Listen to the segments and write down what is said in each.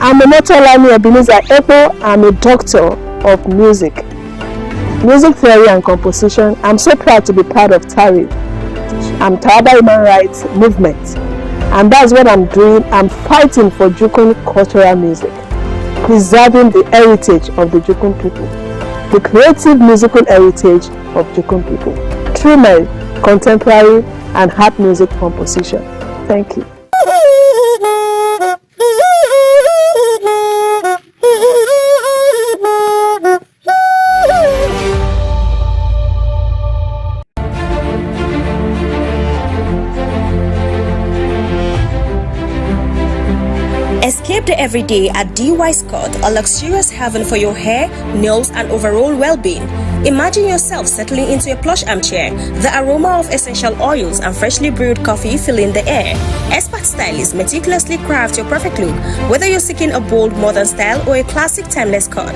I'm Omotolani Ebenezer Ekpo. I'm a doctor of music theory and composition. I'm so proud to be part of TARI. I'm Taraba Human Rights Movement, and that's what I'm doing. I'm fighting for Jukun cultural music, preserving the heritage of the Jukun people, the creative musical heritage of Jukun people, through my contemporary and harp music composition. Thank you. Escape the everyday at DY Scott, a luxurious haven for your hair, nails, and overall well-being. Imagine yourself settling into a plush armchair, the aroma of essential oils and freshly brewed coffee filling the air. Expert stylists meticulously craft your perfect look, whether you're seeking a bold modern style or a classic timeless cut.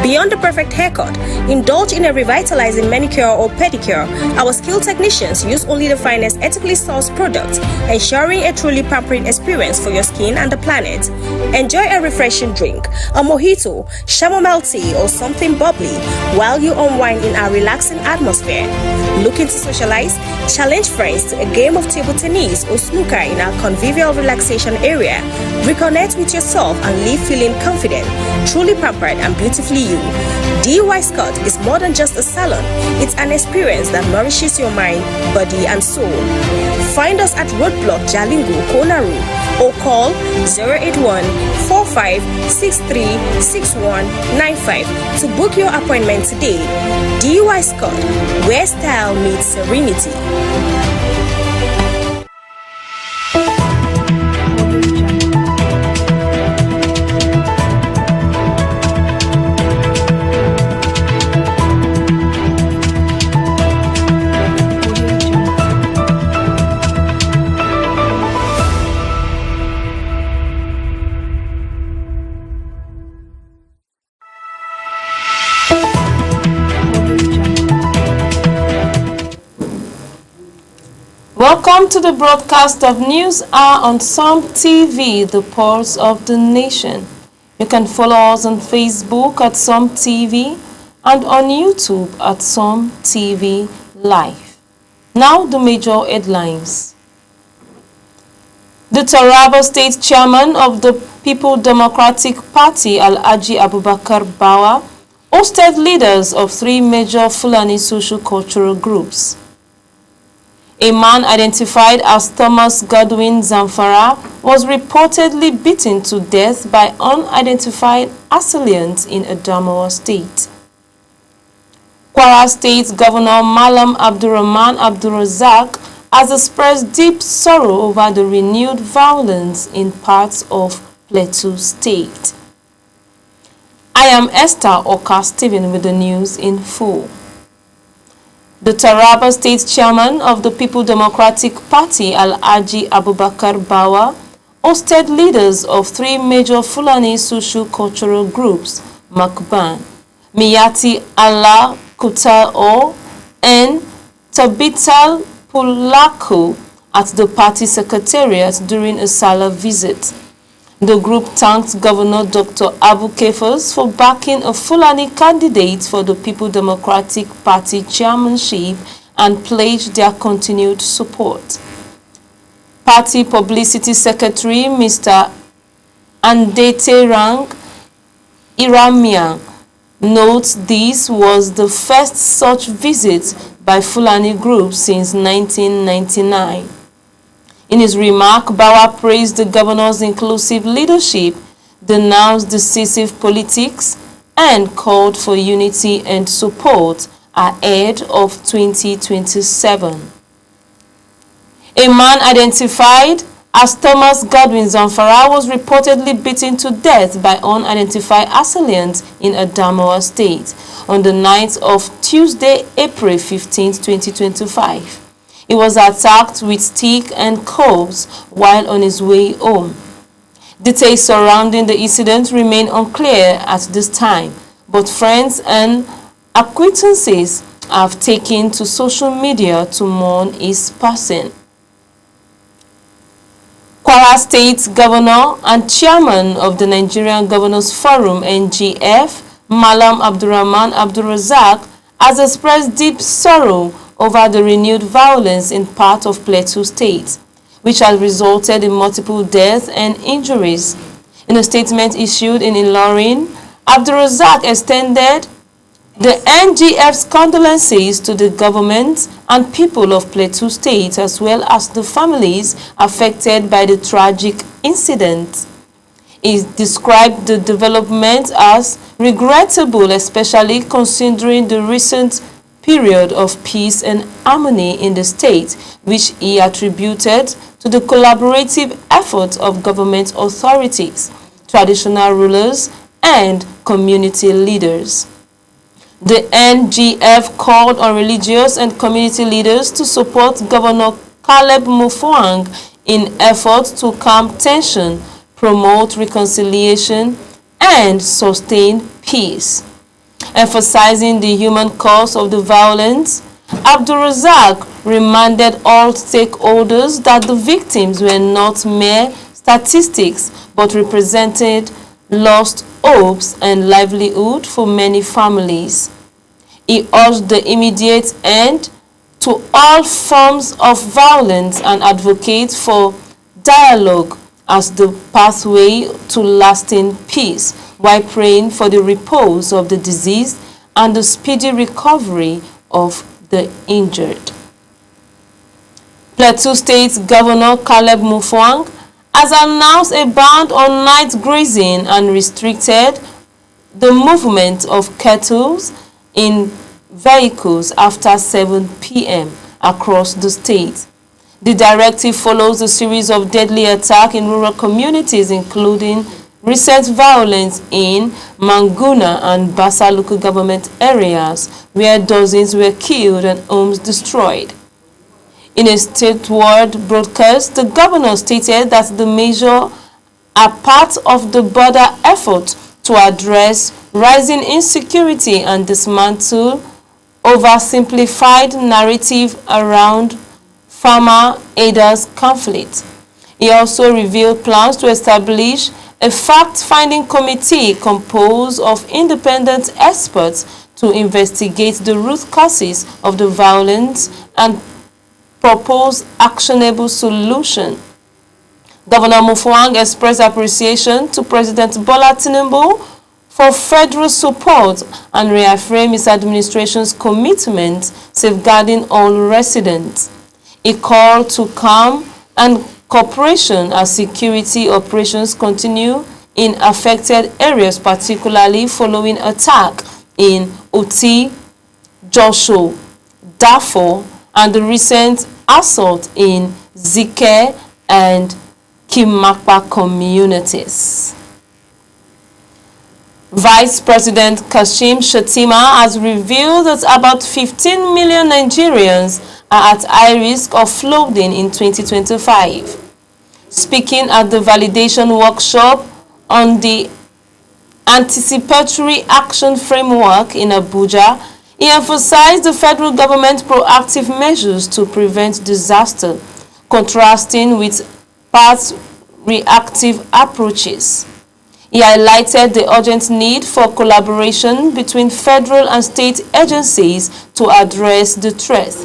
Beyond the perfect haircut, indulge in a revitalizing manicure or pedicure. Our skilled technicians use only the finest ethically sourced products, ensuring a truly pampering experience for your skin and the planet. Enjoy a refreshing drink, a mojito, chamomile tea, or something bubbly while you unwind in our relaxing atmosphere. Looking to socialize? Challenge friends to a game of table tennis or snooker in our convivial relaxation area. Reconnect with yourself and leave feeling confident, truly pampered and beautifully you. DY Scott is more than just a salon. It's an experience that nourishes your mind, body, and soul. Find us at Roadblock Jalingo, Konaru, or call 081-4563-6195 to book your appointment today. DY Scott, where style meets serenity. Welcome to the broadcast of News Hour on SOM TV, the pulse of the nation. You can follow us on Facebook at SOM TV and on YouTube at SOM TV Live. Now the major headlines. The Taraba State Chairman of the People Democratic Party, Alhaji Abubakar Bawa, hosted leaders of 3 major Fulani social-cultural groups. A man identified as Thomas Godwin Zamfara was reportedly beaten to death by unidentified assailants in Adamawa State. Kwara State Governor Malam Abdurrahman Abdurrazak has expressed deep sorrow over the renewed violence in parts of Plateau State. I am Esther Oka Stephen with the news in full. The Taraba State Chairman of the People Democratic Party, Alhaji Abubakar Bawa, hosted leaders of 3 major Fulani social-cultural groups, Makban, Miyati Allah Kutao, and Tabital Pulaku at the party secretariat during a Salah visit. The group thanked Governor Dr. Abu Kefas for backing a Fulani candidate for the People Democratic Party chairmanship and pledged their continued support. Party Publicity Secretary Mr. Andeterang Iramian notes this was the first such visit by Fulani groups since 1999. In his remark, Bawa praised the governor's inclusive leadership, denounced decisive politics, and called for unity and support ahead of 2027. A man identified as Thomas Godwin Zamfara was reportedly beaten to death by unidentified assailants in Adamawa State on the night of Tuesday, April 15, 2025. He was attacked with stick and clubs while on his way home. Details surrounding the incident remain unclear at this time, but friends and acquaintances have taken to social media to mourn his passing. Kwara State Governor and Chairman of the Nigerian Governors Forum (NGF), Malam Abdurrahman Abdulrazak, has expressed deep sorrow over the renewed violence in part of Plateau State, which has resulted in multiple deaths and injuries. In a statement issued in Ilorin, Abdulrazak extended the NGF's condolences to the government and people of Plateau State, as well as the families affected by the tragic incident. He described the development as regrettable, especially considering the recent period of peace and harmony in the state, which he attributed to the collaborative efforts of government authorities, traditional rulers, and community leaders. The NGF called on religious and community leaders to support Governor Caleb Mutfwang in efforts to calm tension, promote reconciliation, and sustain peace. Emphasizing the human cause of the violence, Abdulrazak reminded all stakeholders that the victims were not mere statistics but represented lost hopes and livelihood for many families. He urged the immediate end to all forms of violence and advocated for dialogue as the pathway to lasting peace, while praying for the repose of the deceased and the speedy recovery of the injured. Plateau State Governor Caleb Mutfwang has announced a ban on night grazing and restricted the movement of cattle in vehicles after 7 p.m. across the state. The directive follows a series of deadly attacks in rural communities, including recent violence in Manguna and Bassa local government areas, where dozens were killed and homes destroyed. In a statewide broadcast, the governor stated that the measures are part of the border effort to address rising insecurity and dismantle oversimplified narrative around farmer-herders conflict. He also revealed plans to establish a fact-finding committee composed of independent experts to investigate the root causes of the violence and propose actionable solution. Governor Mutfwang expressed appreciation to President Bola Tinubu for federal support and reaffirmed his administration's commitment safeguarding all residents. He called to calm and cooperation as security operations continue in affected areas, particularly following attack in Oti, Josho, Darfur, and the recent assault in Zike and Kimakwa communities. Vice President Kashim Shettima has revealed that about 15 million Nigerians are at high risk of flooding in 2025. Speaking at the validation workshop on the Anticipatory Action Framework in Abuja, he emphasized the federal government's proactive measures to prevent disaster, contrasting with past reactive approaches. He highlighted the urgent need for collaboration between federal and state agencies to address the threat,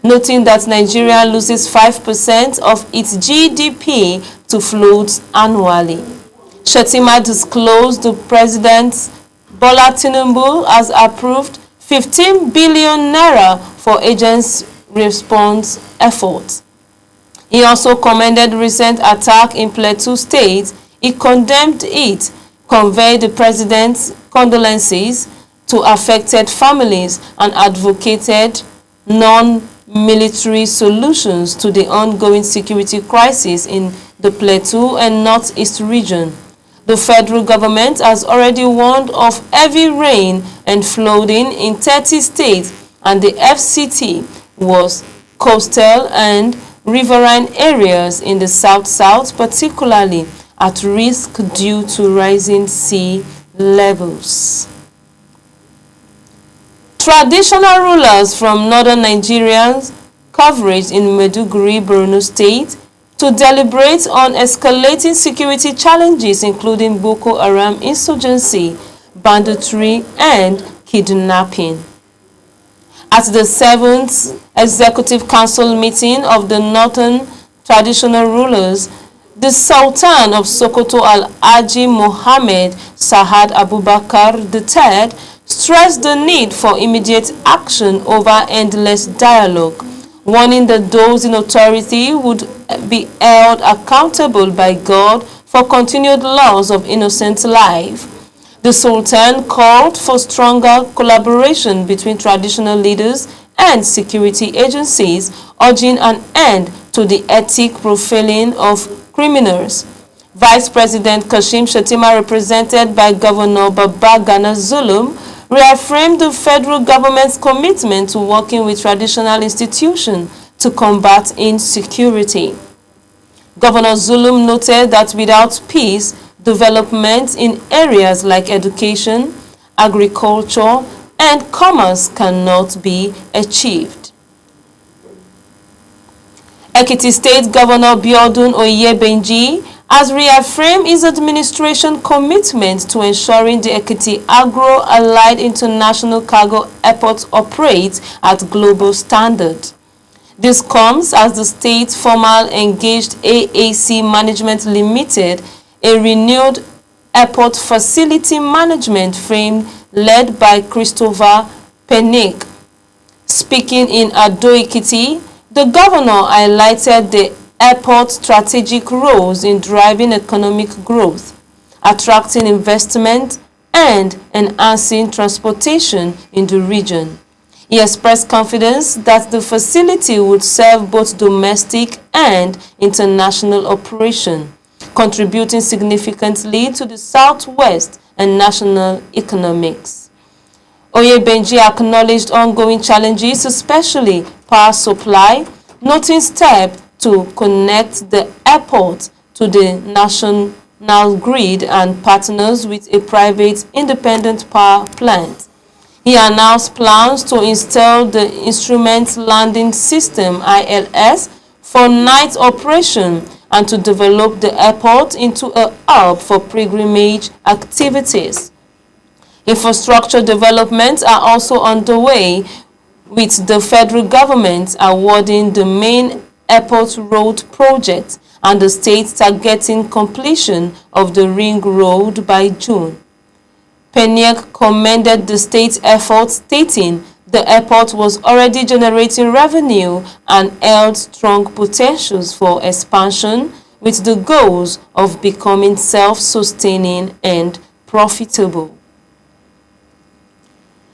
noting that Nigeria loses 5% of its GDP to floods annually. Shettima disclosed the President Bola Tinubu has approved 15 billion naira for agents' response efforts. He also commended recent attack in Plateau State. He condemned it, conveyed the President's condolences to affected families, and advocated non-military solutions to the ongoing security crisis in the Plateau and Northeast region. The federal government has already warned of heavy rain and flooding in 30 states, and the FCT was coastal and riverine areas in the south-south, particularly at risk due to rising sea levels. Traditional rulers from northern Nigeria's coverage in Maiduguri, Borno State, to deliberate on escalating security challenges including Boko Haram insurgency, banditry, and kidnapping. At the 7th Executive Council meeting of the Northern Traditional Rulers, the Sultan of Sokoto Alhaji Mohammed Sa'ad Abubakar III stressed the need for immediate action over endless dialogue, warning that those in authority would be held accountable by God for continued loss of innocent life. The Sultan called for stronger collaboration between traditional leaders and security agencies, urging an end to the ethnic profiling of criminals. Vice President Kashim Shettima, represented by Governor Babagana Zulum, reaffirmed the federal government's commitment to working with traditional institutions to combat insecurity. Governor Zulum noted that without peace, development in areas like education, agriculture, and commerce cannot be achieved. Ekiti State Governor Biodun Oyebenji has reaffirmed his administration commitment to ensuring the Ekiti Agro-Allied International Cargo Airport operates at global standard. This comes as the state formal engaged AAC Management Limited, a renewed airport facility management frame led by Christopher Penick. Speaking in Ado-Ekiti, the governor highlighted the airport's strategic roles in driving economic growth, attracting investment, and enhancing transportation in the region. He expressed confidence that the facility would serve both domestic and international operations, contributing significantly to the Southwest and national economics. Oyebenji acknowledged ongoing challenges, especially power supply, noting steps to connect the airport to the national grid and partners with a private independent power plant. He announced plans to install the Instrument Landing System (ILS) for night operation and to develop the airport into a hub for pilgrimage activities. Infrastructure developments are also underway, with the federal government awarding the main airport road project and the state targeting completion of the ring road by June. Penick commended the state's efforts, stating the airport was already generating revenue and held strong potentials for expansion, with the goals of becoming self-sustaining and profitable.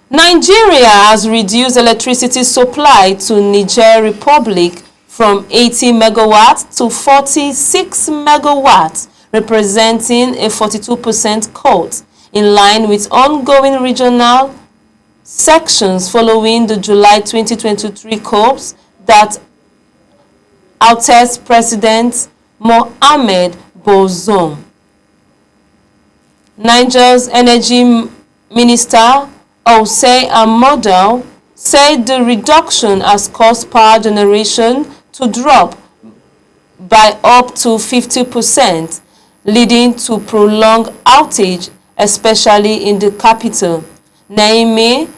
Nigeria has reduced electricity supply to Niger Republic from 80 megawatts to 46 megawatts, representing a 42% cut, in line with ongoing regional sections following the July 2023 COPs that ousted President Mohamed Bazoum. Niger's Energy Minister Osei Amadou said the reduction has caused power generation to drop by up to 50%, leading to prolonged outage, especially in the capital, Niamey.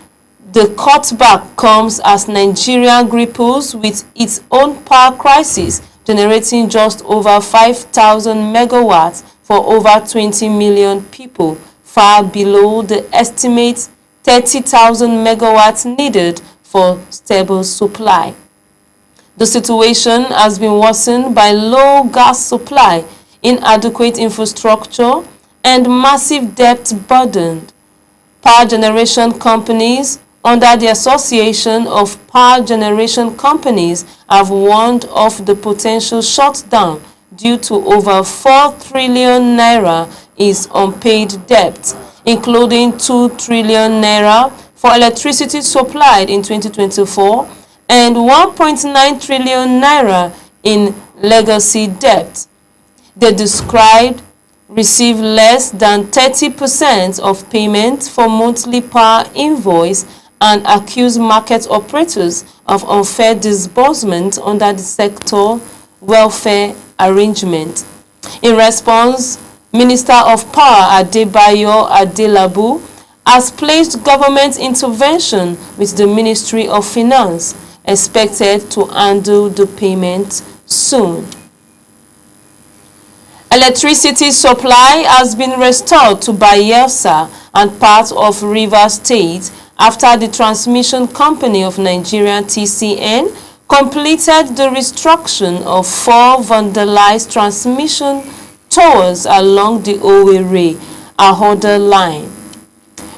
The cutback comes as Nigeria grapples with its own power crisis, generating just over 5,000 megawatts for over 20 million people, far below the estimated 30,000 megawatts needed for stable supply. The situation has been worsened by low gas supply, inadequate infrastructure, and massive debt burden. Power generation companies under the Association of Power Generation Companies have warned of the potential shutdown due to over 4 trillion naira is unpaid debt, including 2 trillion naira for electricity supplied in 2024 and 1.9 trillion naira in legacy debt. They described receive less than 30% of payments for monthly power invoice and accuse market operators of unfair disbursement under the Sector Welfare arrangement. In response, Minister of Power Adebayo Adelabu has placed government intervention with the Ministry of Finance, expected to handle the payment soon. Electricity supply has been restored to Bayelsa and part of Rivers State after the Transmission Company of Nigeria (TCN) completed the restructuring of 4 vandalized transmission towers along the Owerri-Ahoda line.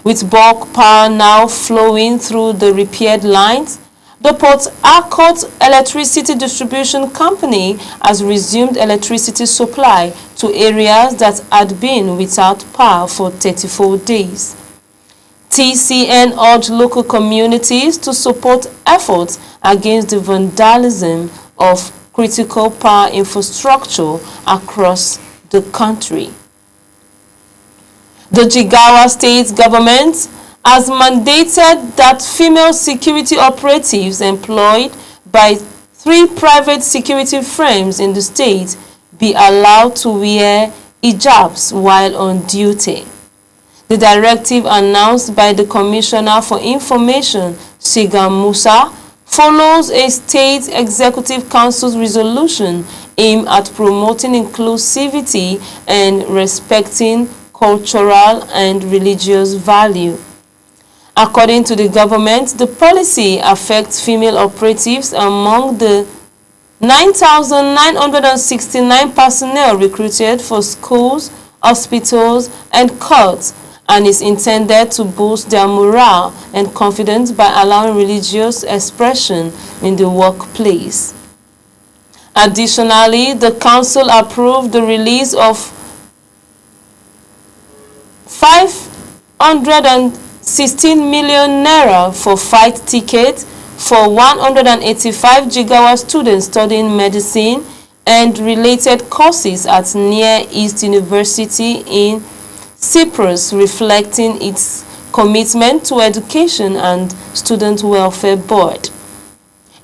With bulk power now flowing through the repaired lines, the Port Harcourt Electricity Distribution Company has resumed electricity supply to areas that had been without power for 34 days. TCN urged local communities to support efforts against the vandalism of critical power infrastructure across the country. The Jigawa State government has mandated that female security operatives employed by 3 private security firms in the state be allowed to wear hijabs while on duty. The directive announced by the Commissioner for Information, Siga Musa, follows a State Executive Council's resolution aimed at promoting inclusivity and respecting cultural and religious value. According to the government, the policy affects female operatives among the 9,969 personnel recruited for schools, hospitals, and courts, and is intended to boost their morale and confidence by allowing religious expression in the workplace. Additionally, the council approved the release of 516 million naira for flight tickets for 185 Jigawa students studying medicine and related courses at Near East University in Cyprus, reflecting its commitment to education and student welfare board.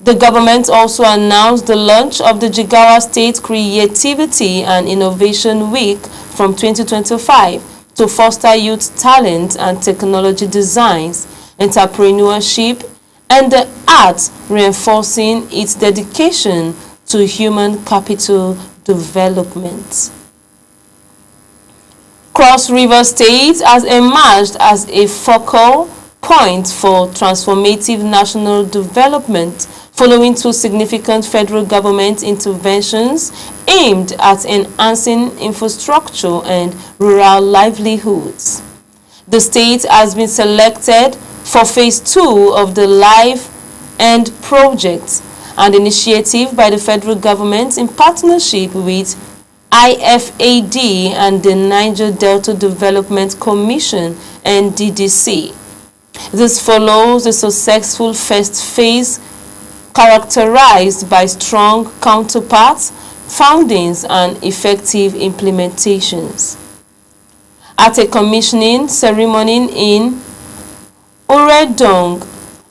The government also announced the launch of the Jigawa State Creativity and Innovation Week from 2025 to foster youth talent and technology designs, entrepreneurship, and the arts, reinforcing its dedication to human capital development. Cross River State has emerged as a focal point for transformative national development following 2 significant federal government interventions aimed at enhancing infrastructure and rural livelihoods. The state has been selected for Phase 2 of the Life End project, an initiative by the federal government in partnership with IFAD and the Niger Delta Development Commission (NDDC). This follows the successful first phase characterized by strong counterparts, foundings, and effective implementations. At a commissioning ceremony in Uredong,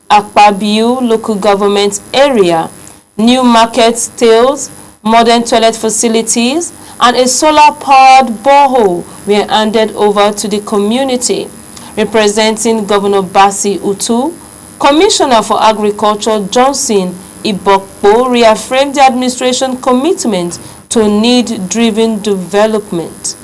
Akpabio local government area, new market stalls, modern toilet facilities, and a solar-powered borehole were handed over to the community. Representing Governor Basi Utu, Commissioner for Agriculture Johnson Ibokpo reaffirmed the administration commitment to need-driven development.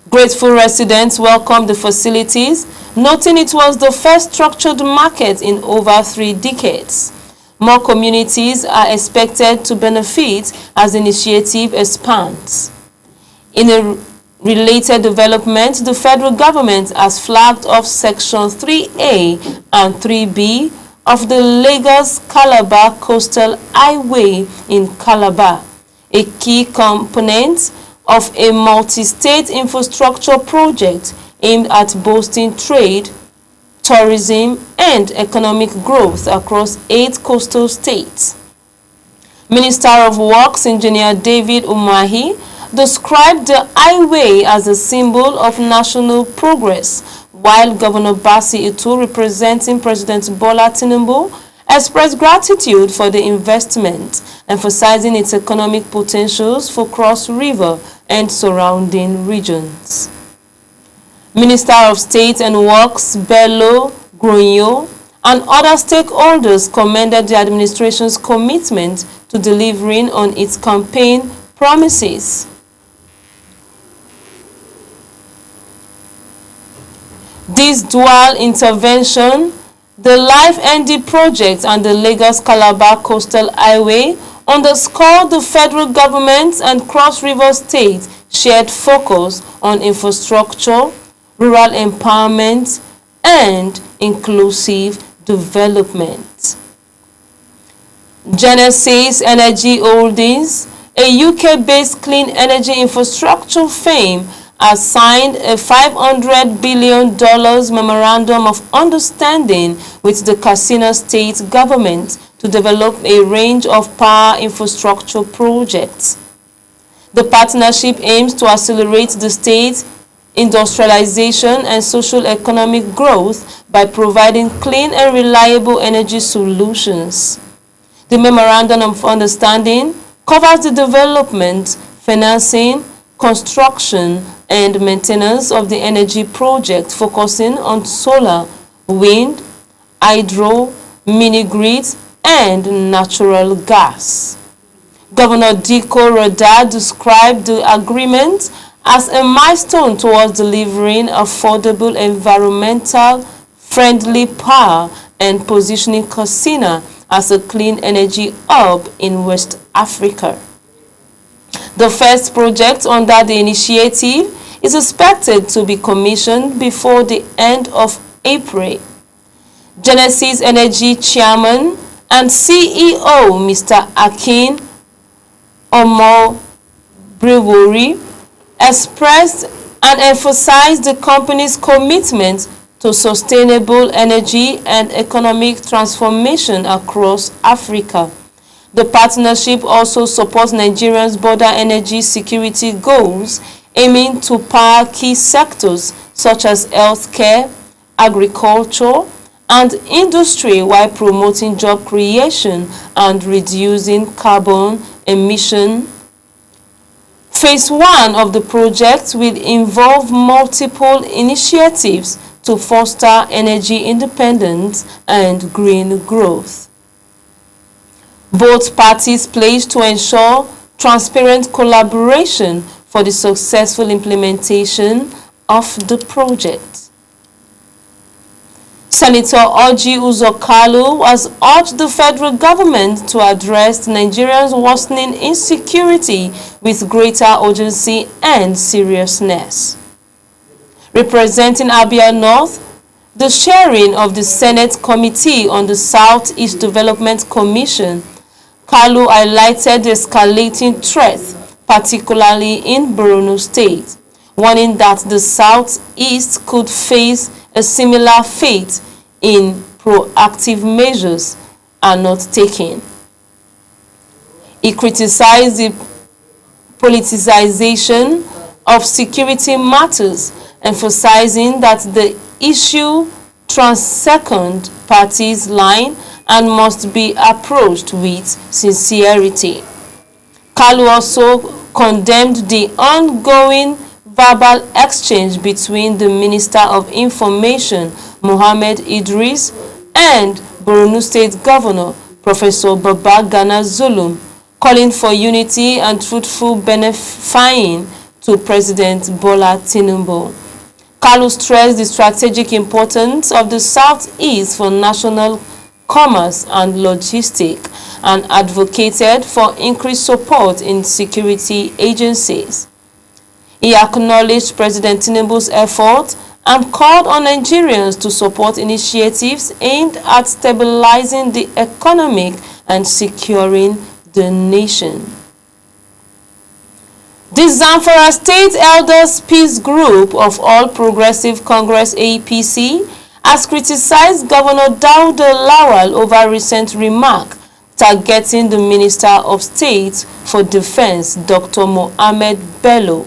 Grateful residents welcomed the facilities, noting it was the first structured market in over 3 decades. More communities are expected to benefit as the initiative expands. In a related development, the federal government has flagged off Section 3A and 3B of the Lagos-Calabar Coastal Highway in Calabar, a key component of a multi-state infrastructure project aimed at boosting trade, tourism, and economic growth across 8 coastal states. Minister of Works, Engineer David Umahi, described the highway as a symbol of national progress, while Governor Basi Utu, representing President Bola Tinubu, expressed gratitude for the investment, emphasizing its economic potentials for Cross River and surrounding regions. Minister of State and Works Bello Grunyo and other stakeholders commended the administration's commitment to delivering on its campaign promises. This dual intervention, the Life ND project and the Lagos-Calabar Coastal Highway, underscored the federal government and Cross River State shared focus on infrastructure, rural empowerment, and inclusive development. Genesis Energy Holdings, a UK-based clean energy infrastructure firm, has signed a $500 billion memorandum of understanding with the Katsina State government to develop a range of power infrastructure projects. The partnership aims to accelerate the state's industrialization and socio-economic growth by providing clean and reliable energy solutions. The Memorandum of Understanding covers the development, financing, construction, and maintenance of the energy project, focusing on solar, wind, hydro, mini-grids, and natural gas. Governor Diko Rada described the agreement as a milestone towards delivering affordable, environmental-friendly power and positioning Katsina as a clean energy hub in West Africa. The first project under the initiative is expected to be commissioned before the end of April. Genesis Energy Chairman and CEO Mr. Akin Omobriwori expressed and emphasized the company's commitment to sustainable energy and economic transformation across Africa. The partnership also supports Nigeria's border energy security goals, aiming to power key sectors such as healthcare, agriculture, and industry while promoting job creation and reducing carbon emission. Phase 1 of the project will involve multiple initiatives to foster energy independence and green growth. Both parties pledged to ensure transparent collaboration for the successful implementation of the project. Senator Orji Uzor Kalu has urged the federal government to address Nigeria's worsening insecurity with greater urgency and seriousness. Representing Abia North, the chairing of the Senate Committee on the Southeast Development Commission, Kalu highlighted the escalating threats, particularly in Borno State, warning that the Southeast could face a similar fate in proactive measures are not taken. He criticized the politicization of security matters, emphasizing that the issue transcends parties' line and must be approached with sincerity. Kalu also condemned the ongoing verbal exchange between the Minister of Information, Mohammed Idris, and Borno State Governor, Professor Babagana Zulum, calling for unity and truthful benefying to President Bola Tinubu. Kalu stressed the strategic importance of the Southeast for national commerce and logistics and advocated for increased support in security agencies. He acknowledged President Tinubu's effort and called on Nigerians to support initiatives aimed at stabilizing the economy and securing the nation. The Zamfara State Elders Peace Group of All Progressive Congress APC has criticized Governor Dauda Lawal over recent remark targeting the Minister of State for Defense, Dr. Mohammed Bello.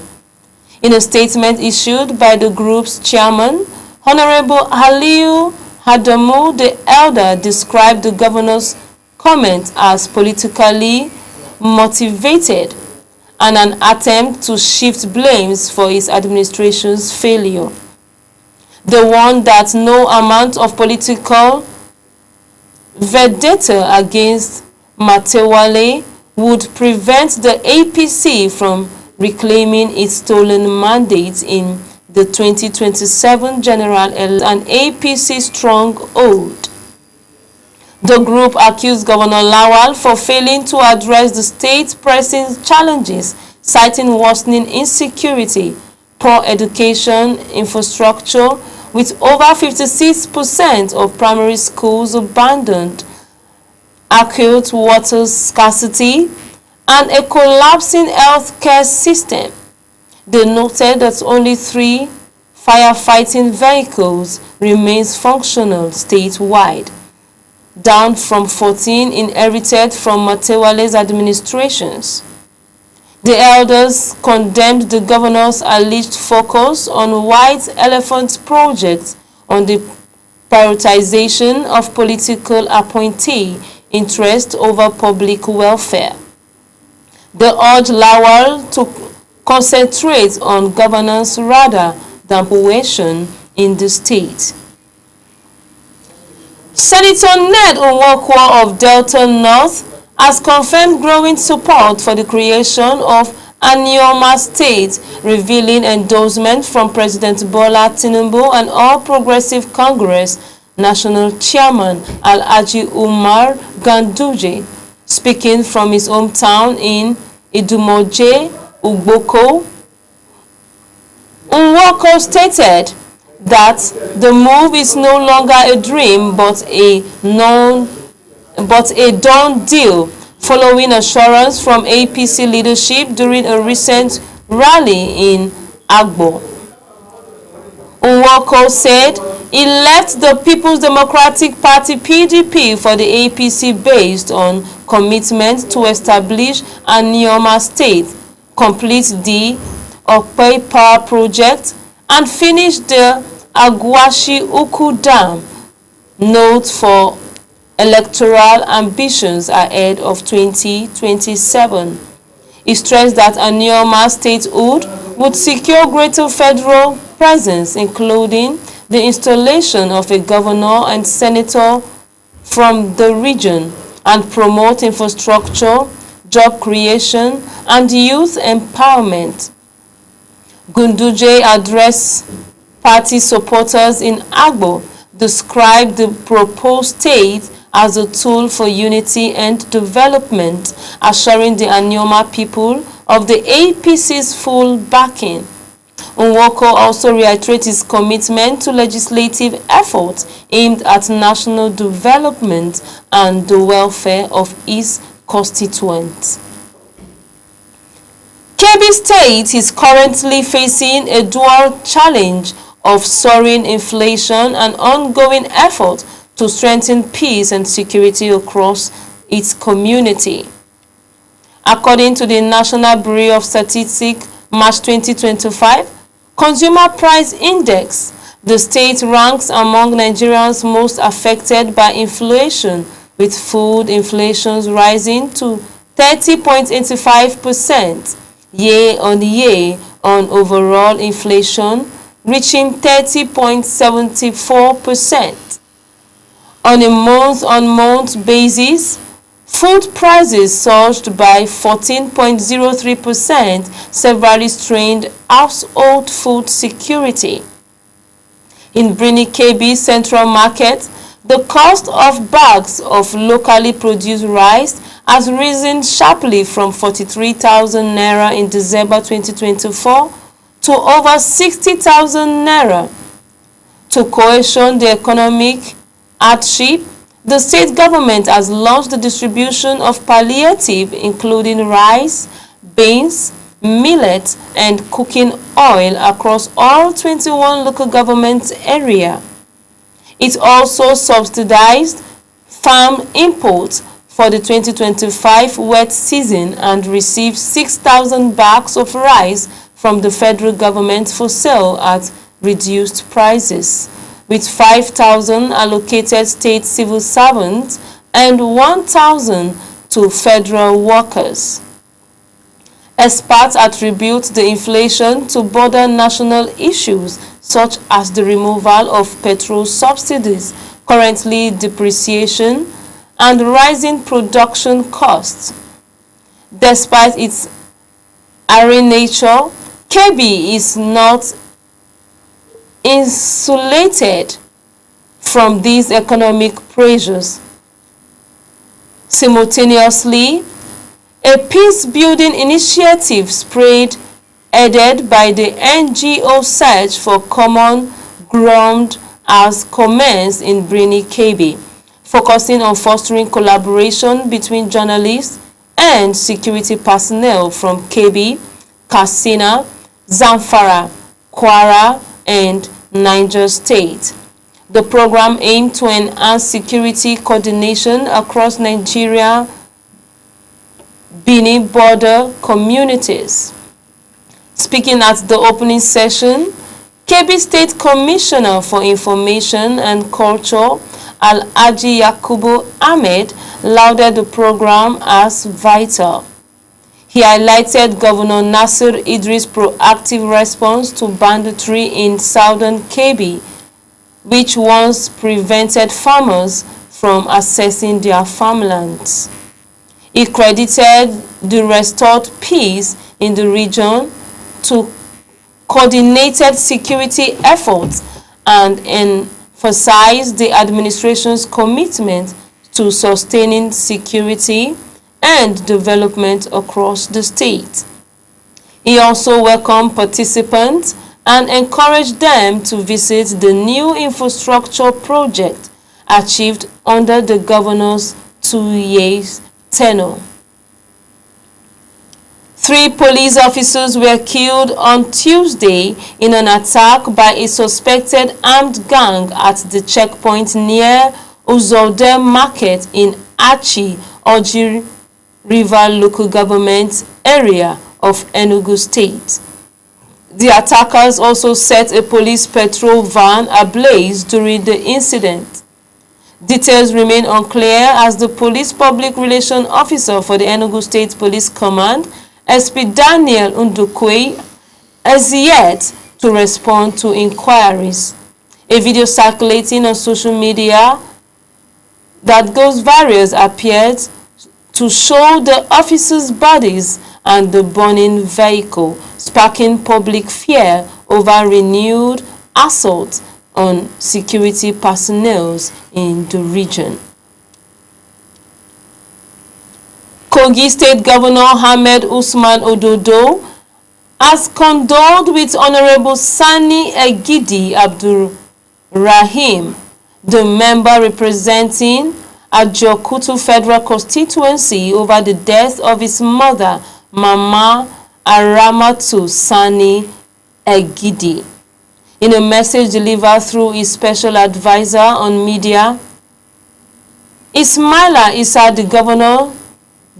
In a statement issued by the group's chairman, Honorable Aliyu Adamu the elder described the governor's comment as politically motivated and an attempt to shift blames for his administration's failure. They warned that no amount of political vendetta against Matewale would prevent the APC from reclaiming its stolen mandate in the 2027 general election, an APC stronghold. The group accused Governor Lawal for failing to address the state's pressing challenges, citing worsening insecurity, poor education infrastructure, with over 56% of primary schools abandoned, acute water scarcity, and a collapsing healthcare system. They noted that only 3 firefighting vehicles remains functional statewide, down from 14 inherited from Matewale's administrations. The elders condemned the governor's alleged focus on white elephant projects on the prioritization of political appointee interest over public welfare. They urged Lawal to concentrate on governance rather than cohesion in the state. Senator Ned Nwoko of Delta North has confirmed growing support for the creation of Anioma State, revealing endorsement from President Bola Tinubu and All Progressive Congress National Chairman Alhaji Umar Ganduje. Speaking from his hometown in Idumoje, Ugboko, Nwoko stated that the move is no longer a dream but a done deal, following assurance from APC leadership during a recent rally in Agbo. Nwoko said he left the People's Democratic Party (PDP) for the APC based on commitment to establish a Anioma State, complete the Okpe Power Project, and finish the Agwashi Uku Dam. Note for electoral ambitions ahead of 2027. He stressed that Anioma statehood would secure greater federal presence, including the installation of a governor and senator from the region, and promote infrastructure, job creation, and youth empowerment. Ganduje addressed party supporters in Agbo, described the proposed state as a tool for unity and development, assuring the Anioma people of the APC's full backing. Nwoko also reiterated his commitment to legislative efforts aimed at national development and the welfare of his constituents. Kebbi State is currently facing a dual challenge of soaring inflation and ongoing efforts to strengthen peace and security across its community. According to the National Bureau of Statistics, March 2025 Consumer Price Index, the state ranks among Nigerians most affected by inflation, with food inflation rising to 30.85% year-on-year on overall inflation, reaching 30.74%. On a month-on-month basis, food prices surged by 14.03%, severely strained household food security. In Birnin Kebbi Central Market, the cost of bags of locally produced rice has risen sharply from 43,000 naira in December 2024 to over 60,000 naira. To cushion the economic hardship, the state government has launched the distribution of palliative, including rice, beans, millet, and cooking oil across all 21 local government areas. It also subsidized farm imports for the 2025 wet season and received 6,000 bags of rice from the federal government for sale at reduced prices. with 5,000 allocated state civil servants and 1,000 to federal workers. Experts attribute the inflation to broader national issues such as the removal of petrol subsidies, currency depreciation, and rising production costs. Despite its arid nature, Kebbi is not insulated from these economic pressures. Simultaneously, a peace-building initiative spread, headed by the NGO Search for Common Ground, has commenced in Birnin Kebbi, focusing on fostering collaboration between journalists and security personnel from Kebbi, Katsina, Zamfara, Kwara, and Niger State. The program aimed to enhance security coordination across Nigeria Benin border communities. Speaking at the opening session, Kebbi State Commissioner for Information and Culture, Alhaji Yakubu Ahmed, lauded the program as vital. He highlighted Governor Nasir Idris' proactive response to banditry in southern Kebbi, which once prevented farmers from accessing their farmlands. He credited the restored peace in the region to coordinated security efforts and emphasized the administration's commitment to sustaining security and development across the state. He also welcomed participants and encouraged them to visit the new infrastructure project achieved under the governor's 2-year tenure. 3 police officers were killed on Tuesday in an attack by a suspected armed gang at the checkpoint near Uzode Market in Achi, Oji River local government area of Enugu State. The attackers also set a police patrol van ablaze during the incident. Details remain unclear as the police public relations officer for the Enugu State Police Command, SP Daniel Ndukwe, has yet to respond to inquiries. A video circulating on social media that goes viral appeared to show the officers' bodies and the burning vehicle, sparking public fear over renewed assaults on security personnel in the region. Kogi State Governor Ahmed Usman Ododo has condoled with Honorable Sani Egidi Abdul Rahim, the member representing Ajokutu Federal Constituency, over the death of his mother, Mama Aramatu Sani Egidi. In a message delivered through his special advisor on media, Ismaila Issa, the governor,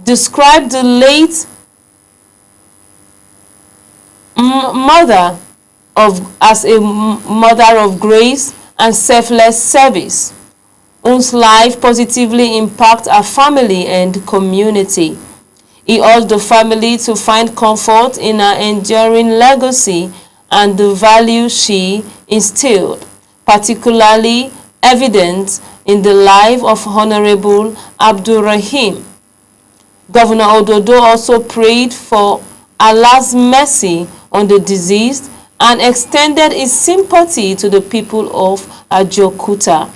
described the late mother as a mother of grace and selfless service, whose life positively impacts her family and community. He urged the family to find comfort in her enduring legacy and the values she instilled, particularly evident in the life of Honorable Abdul Rahim. Governor Ododo also prayed for Allah's mercy on the deceased and extended his sympathy to the people of Ajokuta.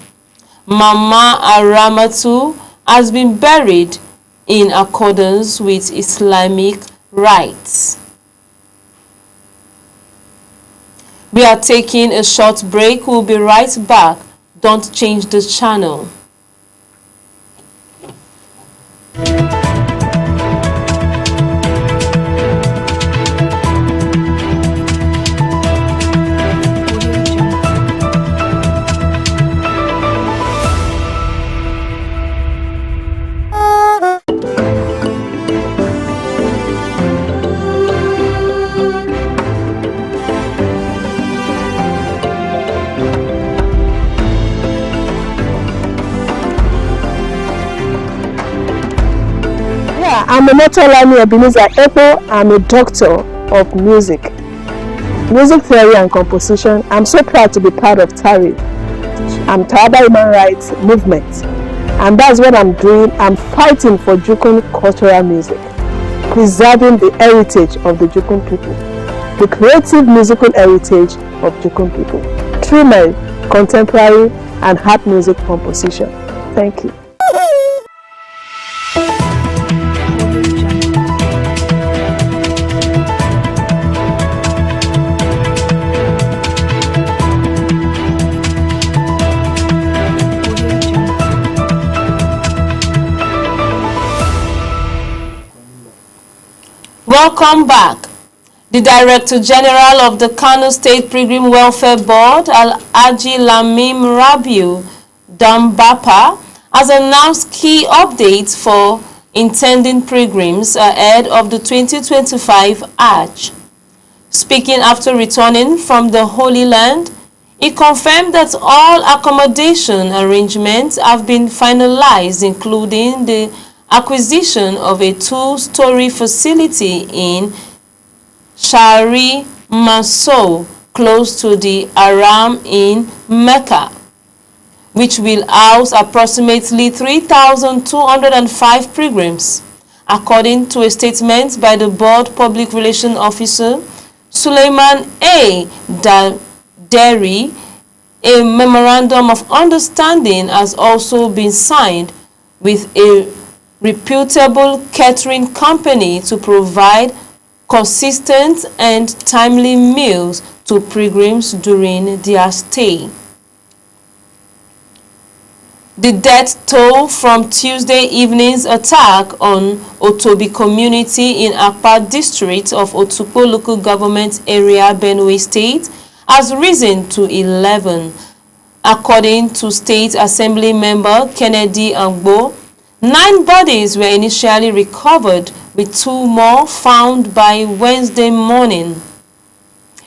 Mama Aramatu has been buried in accordance with Islamic rites. We are taking a short break. We'll be right back. Don't change the channel. I'm Omotolani Ebenezer Ekpo. I'm a doctor of music theory and composition. I'm so proud to be part of TARI. I'm Taraba Human Rights Movement, and that's what I'm doing. I'm fighting for Jukun cultural music, preserving the heritage of the Jukun people, the creative musical heritage of Jukun people, through my contemporary and harp music composition. Thank you. Welcome back. The Director General of the Kano State Pilgrim Welfare Board, Alhaji Lamim Rabiu Dambapa, has announced key updates for intending pilgrims ahead of the 2025 Hajj. Speaking after returning from the Holy Land, he confirmed that all accommodation arrangements have been finalized, including the acquisition of a two-story facility in Shari Mansur, close to the Haram in Mecca, which will house approximately 3,205 pilgrims. According to a statement by the board public relations officer, Suleiman A. Deri, a memorandum of understanding has also been signed with a reputable catering company to provide consistent and timely meals to pilgrims during their stay. The death toll from Tuesday evening's attack on Otobi community in Akpa district of Otukpo local government area, Benue State, has risen to 11. According to State Assembly member Kennedy Angbo, 9 bodies were initially recovered, with 2 more found by Wednesday morning.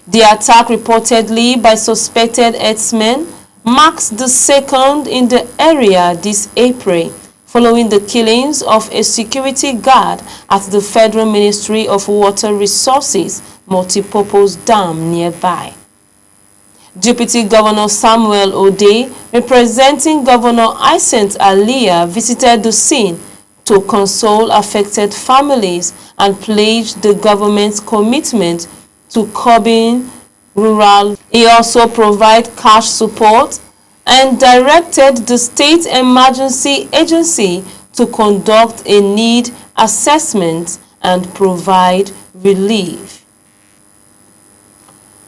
The attack, reportedly by suspected herdsmen, marks the second in the area this April, following the killings of a security guard at the Federal Ministry of Water Resources multipurpose dam nearby. Deputy Governor Samuel Ode, representing Governor Isent Aliyah, visited the scene to console affected families and pledged the government's commitment to curbing rural. He also provided cash support and directed the State Emergency Agency to conduct a need assessment and provide relief.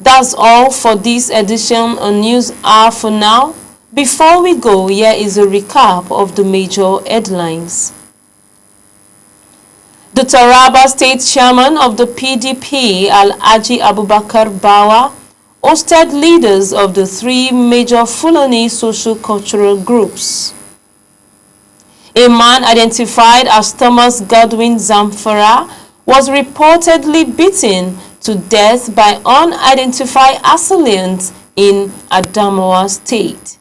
That's all for this edition on News Hour for now. Before we go, here is a recap of the major headlines. The Taraba State Chairman of the PDP, Alhaji Abubakar Bawa, hosted leaders of the 3 major Fulani socio-cultural groups. A man identified as Thomas Godwin Zamfara was reportedly beaten to death by unidentified assailants in Adamawa State.